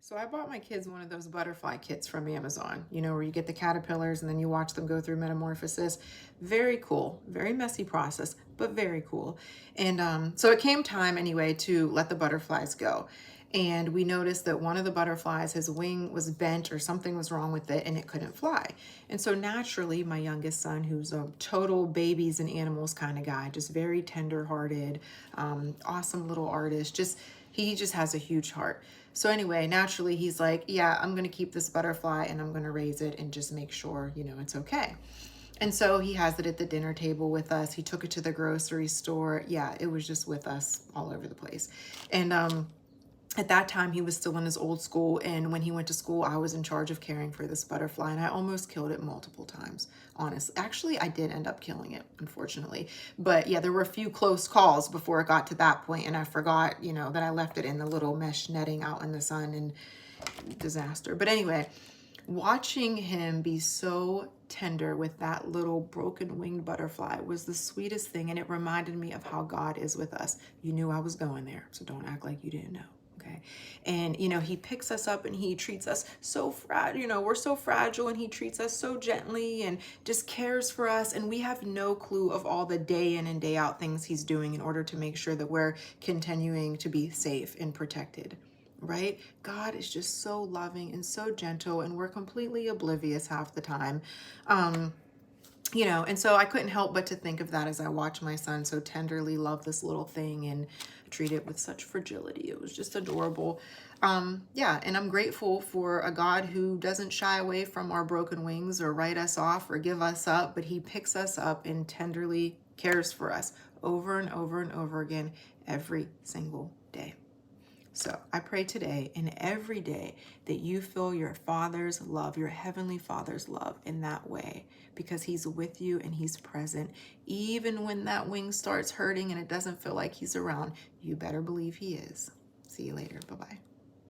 So I bought my kids one of those butterfly kits from Amazon, where you get the caterpillars and then you watch them go through metamorphosis. Very cool, very messy process, but very cool. And so it came time anyway to let the butterflies go. And we noticed that one of the butterflies, his wing was bent or something was wrong with it and it couldn't fly. And so naturally, my youngest son, who's a total babies and animals kind of guy, just very tender-hearted, awesome little artist, he just has a huge heart. So anyway, naturally, he's like, yeah, I'm going to keep this butterfly and I'm going to raise it and just make sure, it's okay. And so he has it at the dinner table with us. He took it to the grocery store. Yeah, it was just with us all over the place. And at that time, he was still in his old school. And when he went to school, I was in charge of caring for this butterfly. And I almost killed it multiple times, honestly. Actually, I did end up killing it, unfortunately. But yeah, there were a few close calls before it got to that point. And I forgot, that I left it in the little mesh netting out in the sun, and disaster. But anyway, watching him be so tender with that little broken winged butterfly was the sweetest thing. And it reminded me of how God is with us. You knew I was going there, so don't act like you didn't know. Okay. And, he picks us up and he treats us so fragile, we're so fragile, and he treats us so gently and just cares for us. And we have no clue of all the day in and day out things he's doing in order to make sure that we're continuing to be safe and protected. Right? God is just so loving and so gentle, and we're completely oblivious half the time. And so I couldn't help but to think of that as I watch my son so tenderly love this little thing and treat it with such fragility. It was just adorable. Yeah, and I'm grateful for a God who doesn't shy away from our broken wings or write us off or give us up, but he picks us up and tenderly cares for us over and over and over again every single day. So I pray today and every day that you feel your Father's love, your Heavenly Father's love in that way, because he's with you and he's present. Even when that wing starts hurting and it doesn't feel like he's around, you better believe he is. See you later. Bye-bye.